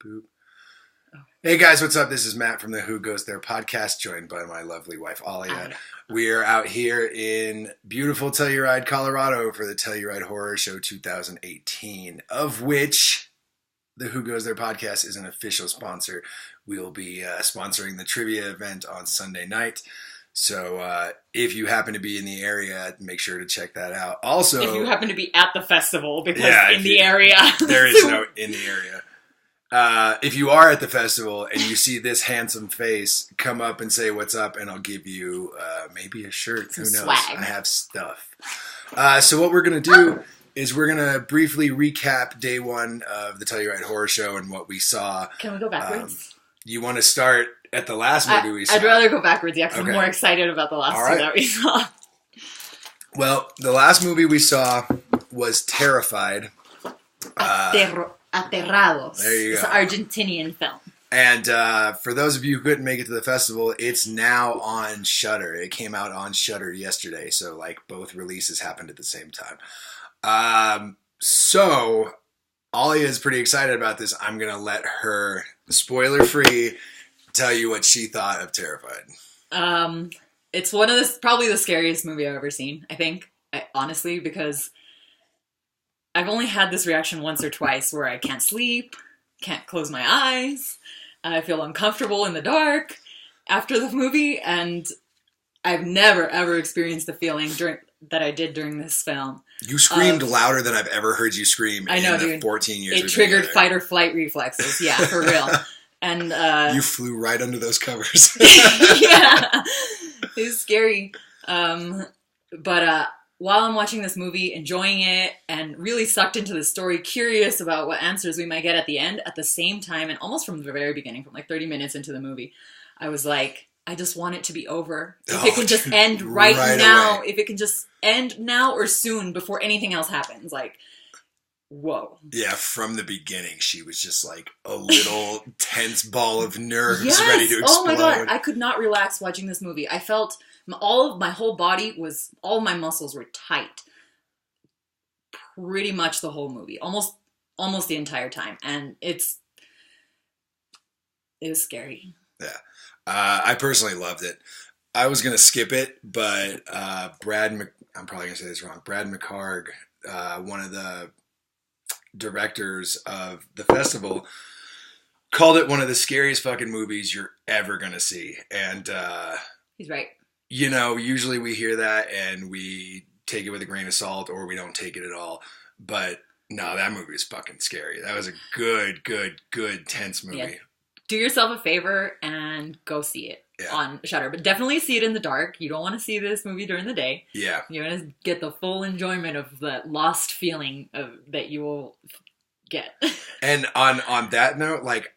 Boop. Hey guys, what's up? This is Matt from the Who Goes There podcast, joined by my lovely wife, Alia. We are out here in beautiful Telluride, Colorado for the Telluride Horror Show 2018, of which the Who Goes There podcast is an official sponsor. We will be sponsoring the trivia event on Sunday night. So if you happen to be in the area, make sure to check that out. Also, if you happen to be at the festival, because area. There is no in the area. If you are at the festival and you see this handsome face, come up and say what's up, and I'll give you maybe a shirt. Who knows? Swag. I have stuff. So what we're going to do is we're going to briefly recap day one of the Telluride Horror Show and what we saw. Can we go backwards? You want to start at the last movie we saw? I'd rather go backwards, because I'm more excited about the last two that we saw. Well, the last movie we saw was Terrified. Aterrados. There you go. It's an Argentinian film. And for those of you who couldn't make it to the festival, it's now on Shudder. It came out on Shudder yesterday, so like both releases happened at the same time. So Alia is pretty excited about this. I'm gonna let her, spoiler-free, tell you what she thought of Terrified. It's probably the scariest movie I've ever seen. I think, honestly, because I've only had this reaction once or twice where I can't sleep, can't close my eyes, I feel uncomfortable in the dark after the movie, and I've never, ever experienced the feeling that I did during this film. You screamed louder than I've ever heard you scream in the 14 years. It triggered fight or flight reflexes, yeah, for real. And you flew right under those covers. Yeah, it was scary. But while I'm watching this movie, enjoying it, and really sucked into the story, curious about what answers we might get at the end, at the same time, and almost from the very beginning, from like 30 minutes into the movie, I was like, I just want it to be over. If it can just end right now, away. If it can just end now or soon before anything else happens, like, whoa. Yeah, from the beginning, she was just like a little tense ball of nerves ready to explode. Oh my God, I could not relax watching this movie. I felt all my my muscles were tight pretty much the whole movie, almost the entire time, and it was scary. Yeah, I personally loved it. I was gonna skip it, but I'm probably gonna say this wrong. Brad McHarg, one of the directors of the festival, called it one of the scariest fucking movies you're ever gonna see, and he's right. You know, usually we hear that and we take it with a grain of salt, or we don't take it at all. But no, that movie is fucking scary. That was a good, tense movie. Yeah. Do yourself a favor and go see it on Shudder. But definitely see it in the dark. You don't want to see this movie during the day. Yeah. You want to get the full enjoyment of the lost feeling that you will get. And on that note, like,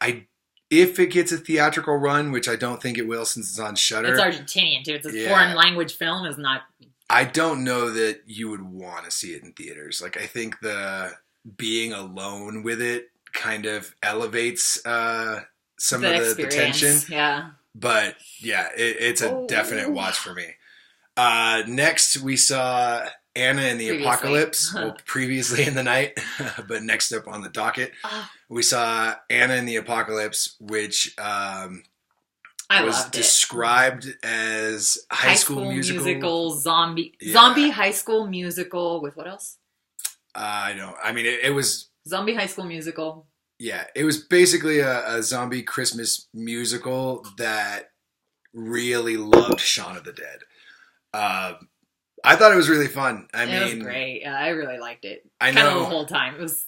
if it gets a theatrical run, which I don't think it will since it's on Shudder. It's Argentinian, too. It's a foreign language film. Is not. I don't know that you would want to see it in theaters. Like, I think the being alone with it kind of elevates some of the tension. Yeah. But yeah, it's a definite watch for me. Next, we saw Anna and the Apocalypse. Well, previously in the night, but next up on the docket, we saw Anna and the Apocalypse, which was described as high school musical zombie high school musical with what else? It was zombie high school musical. Yeah, it was basically a zombie Christmas musical that really loved Shaun of the Dead. I thought it was really fun. It was great. Yeah, I really liked it. Kind of the whole time. It was.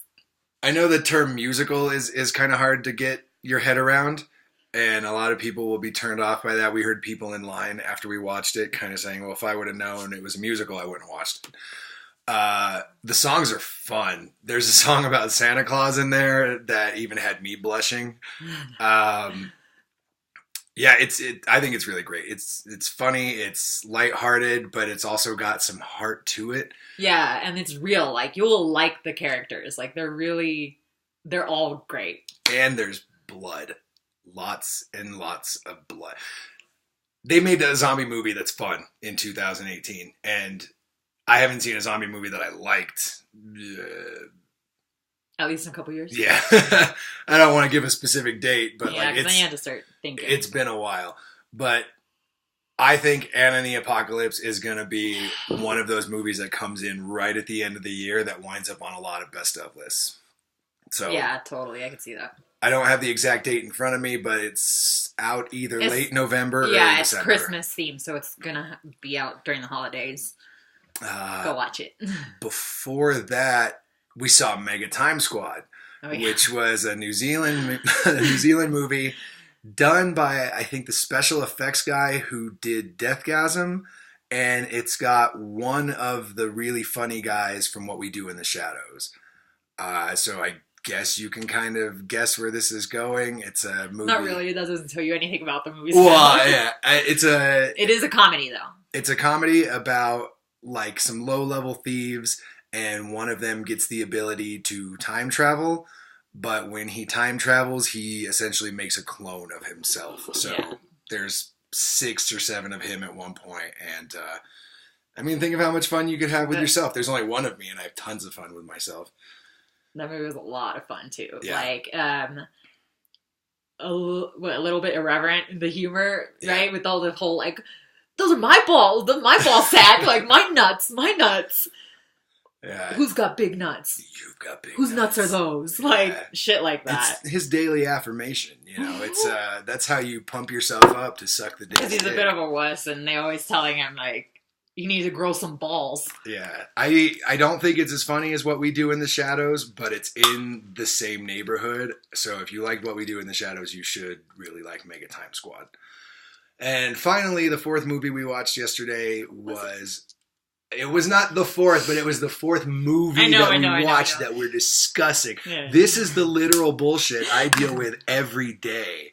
I know the term musical is kind of hard to get your head around, and a lot of people will be turned off by that. We heard people in line after we watched it kind of saying, well, if I would have known it was a musical, I wouldn't have watched it. The songs are fun. There's a song about Santa Claus in there that even had me blushing. Yeah, I think it's really great. It's funny, it's lighthearted, but it's also got some heart to it. Yeah, and it's real. Like, you'll like the characters. Like, they're all great. And there's blood. Lots and lots of blood. They made a zombie movie that's fun in 2018, and I haven't seen a zombie movie that I liked At least in a couple years. Yeah. I don't want to give a specific date, but yeah, because then you have to start thinking. It's been a while. But I think Anna and the Apocalypse is going to be one of those movies that comes in right at the end of the year that winds up on a lot of best of lists. So yeah, totally. I can see that. I don't have the exact date in front of me, but it's out either late November or early December. It's Christmas themed, so it's going to be out during the holidays. Go watch it. Before that, we saw Mega Time Squad, which was a New Zealand movie done by, I think, the special effects guy who did Deathgasm, and it's got one of the really funny guys from What We Do in the Shadows. So I guess you can kind of guess where this is going. It's a movie. Not really. That doesn't tell you anything about the movie. Well, yeah. It is a comedy, though. It's a comedy about, like, some low-level thieves, and one of them gets the ability to time travel, but when he time travels, he essentially makes a clone of himself. So there's 6 or 7 of him at one point, and I mean, think of how much fun you could have with yourself. There's only one of me, and I have tons of fun with myself. That movie was a lot of fun, too. Yeah. Like, a little bit irreverent, the humor, right? With all the whole, like, those are my balls, my ball sack, like, my nuts. Yeah. Who's got big nuts? You've got big Whose nuts are those? Like, shit like that. It's his daily affirmation, you know. It's that's how you pump yourself up to suck the dick. Because he's a bit of a wuss, and they always telling him, like, you need to grow some balls. Yeah. I don't think it's as funny as What We Do in the Shadows, but it's in the same neighborhood. So if you like What We Do in the Shadows, you should really like Mega Time Squad. And finally, the fourth movie we watched yesterday was... It was not the fourth, but it was the fourth movie we watched that we're discussing. Yeah. This is the literal bullshit I deal with every day.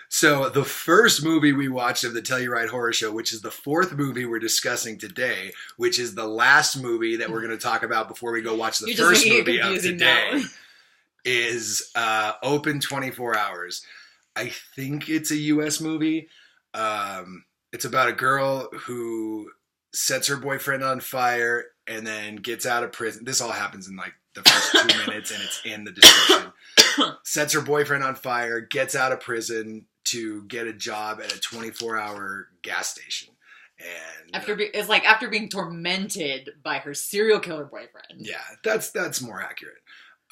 So the first movie we watched of the Telluride Horror Show, which is the fourth movie we're discussing today, which is the last movie that we're going to talk about before we go watch the first movie of today, is Open 24 Hours. I think it's a U.S. movie. It's about a girl who sets her boyfriend on fire and then gets out of prison. This all happens in like the first 2 minutes, and it's in the description. Sets her boyfriend on fire, gets out of prison to get a job at a 24-hour gas station. And after being tormented by her serial killer boyfriend. Yeah, that's more accurate.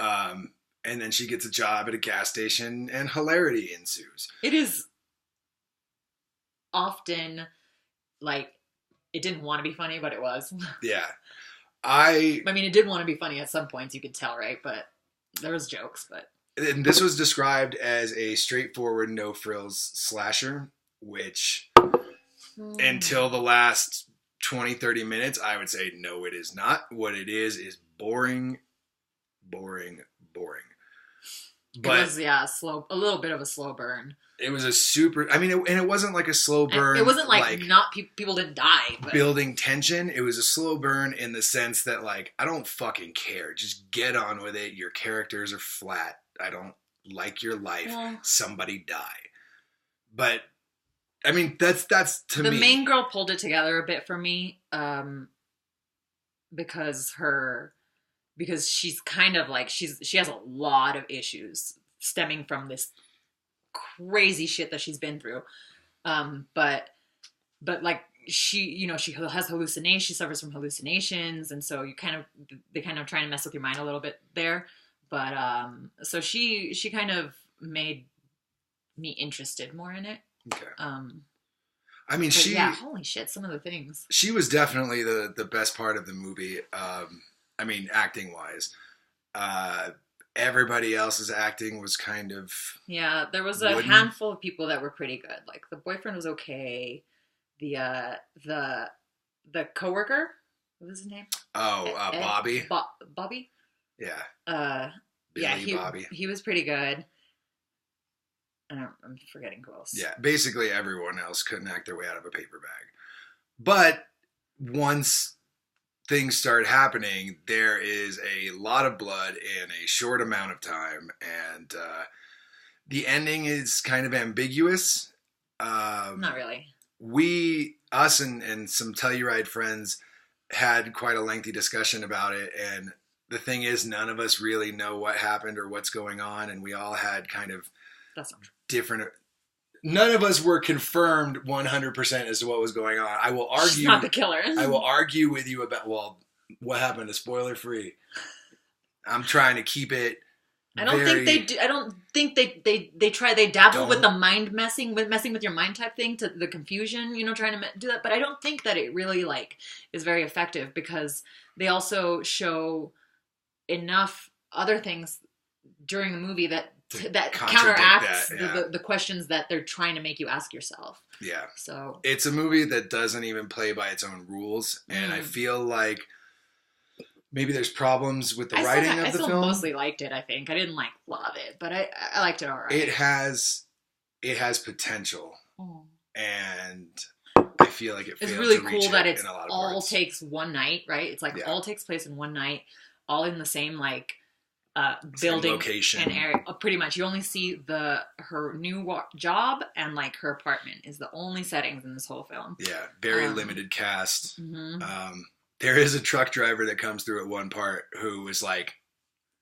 And then she gets a job at a gas station, and hilarity ensues. It is often like it didn't want to be funny, but it was. Yeah. I mean, it did want to be funny at some points, you could tell, right? But there was jokes, but... And this was described as a straightforward, no-frills slasher, which until the last 20, 30 minutes, I would say, no, it is not. What it is boring, boring, boring. But it was, a little bit of a slow burn. It was a super... I mean, it wasn't like a slow burn. It wasn't like not people didn't die. But... building tension. It was a slow burn in the sense that, like, I don't fucking care. Just get on with it. Your characters are flat. I don't like your life. Yeah. Somebody die. But, I mean, that's to me. The main girl pulled it together a bit for me because she's kind of like... She has a lot of issues stemming from this crazy shit that she's been through. But like she has hallucinations, she suffers from hallucinations, and so they kind of trying to mess with your mind a little bit there. But so she kind of made me interested more in it. Okay. I mean, holy shit, some of the things. She was definitely the best part of the movie. I mean, acting wise. Everybody else's acting was kind of... Yeah, there was a handful of people that were pretty good. Like, the boyfriend was okay. The coworker, what was his name? Bobby. Bobby? Yeah. Bobby. He was pretty good. I'm forgetting who else. Yeah, basically everyone else couldn't act their way out of a paper bag. But once things start happening, there is a lot of blood in a short amount of time, and the ending is kind of ambiguous. Not really. Us and some Telluride friends had quite a lengthy discussion about it, and the thing is, none of us really know what happened or what's going on, and we all had kind of different. None of us were confirmed 100% as to what was going on. I will argue. She's not the killer. I will argue with you about what happened. Spoiler free. I'm trying to keep it. I don't think they do. I don't think they try. They dabble with the mind messing with your mind type thing, to the confusion. Trying to do that. But I don't think that it really is very effective, because they also show enough other things during the movie that counteracts the questions that they're trying to make you ask yourself. Yeah. So it's a movie that doesn't even play by its own rules, and I feel like maybe there's problems with the writing of the film. I still mostly liked it, I think. I didn't love it, but I liked it all right. It has potential, and I feel like it failed to reach it. It's really cool that it's all takes one night, right? It's all takes place in one night, all in the same building location and area. Pretty much, you only see her new job and her apartment is the only settings in this whole film. Yeah, very limited cast. Mm-hmm. There is a truck driver that comes through at one part who was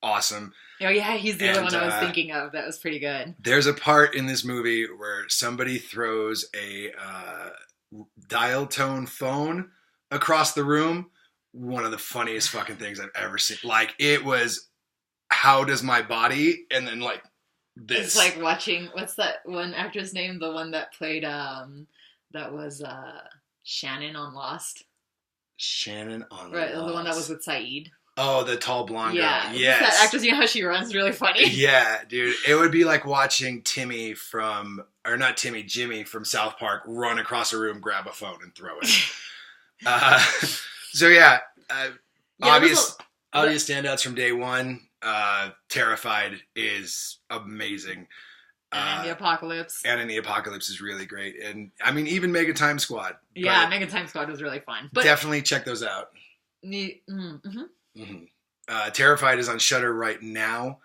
awesome. Oh yeah, he's the other one I was thinking of. That was pretty good. There's a part in this movie where somebody throws a dial tone phone across the room. One of the funniest fucking things I've ever seen. It was, how does my body, and then this. It's watching, what's that one actor's name? The one that played that was Shannon on Lost. Shannon on right, Lost. The one that was with Saeed. Oh, the tall blonde girl. Yeah. Yes. That actress, how she runs, really funny. Yeah, dude. It would be like watching Jimmy from South Park run across a room, grab a phone, and throw it. So yeah, obvious standouts from day one. Terrified is amazing. And in the Apocalypse. And in the Apocalypse is really great. And I mean, even Mega Time Squad. Yeah, Mega Time Squad was really fun. But definitely check those out. Terrified is on Shudder right now.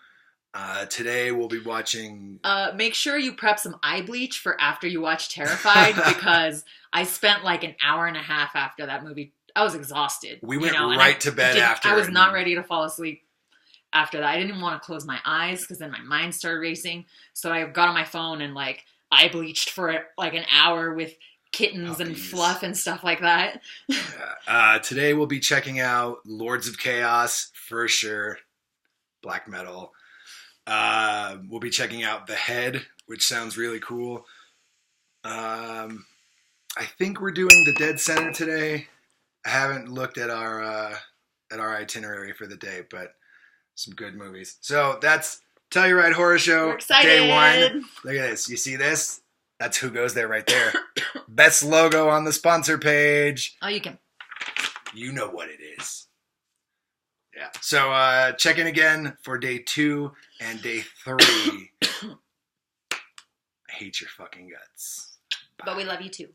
Today we'll be watching. Make sure you prep some eye bleach for after you watch Terrified, because I spent an hour and a half after that movie. I was exhausted. We went right to bed after. I was not ready to fall asleep after that. I didn't even want to close my eyes, because then my mind started racing. So I got on my phone and eye bleached for an hour with kittens and fluff and stuff like that. Today we'll be checking out Lords of Chaos for sure. Black metal. We'll be checking out The Head, which sounds really cool. I think we're doing The Dead Center today. I haven't looked at our itinerary for the day, but some good movies. So that's Telluride Horror Show. We're excited. Day one. Look at this. You see this? That's Who Goes There right there. Best logo on the sponsor page. Oh, you can. You know what it is. Yeah. So check in again for day 2 and day 3. I hate your fucking guts. Bye. But we love you too.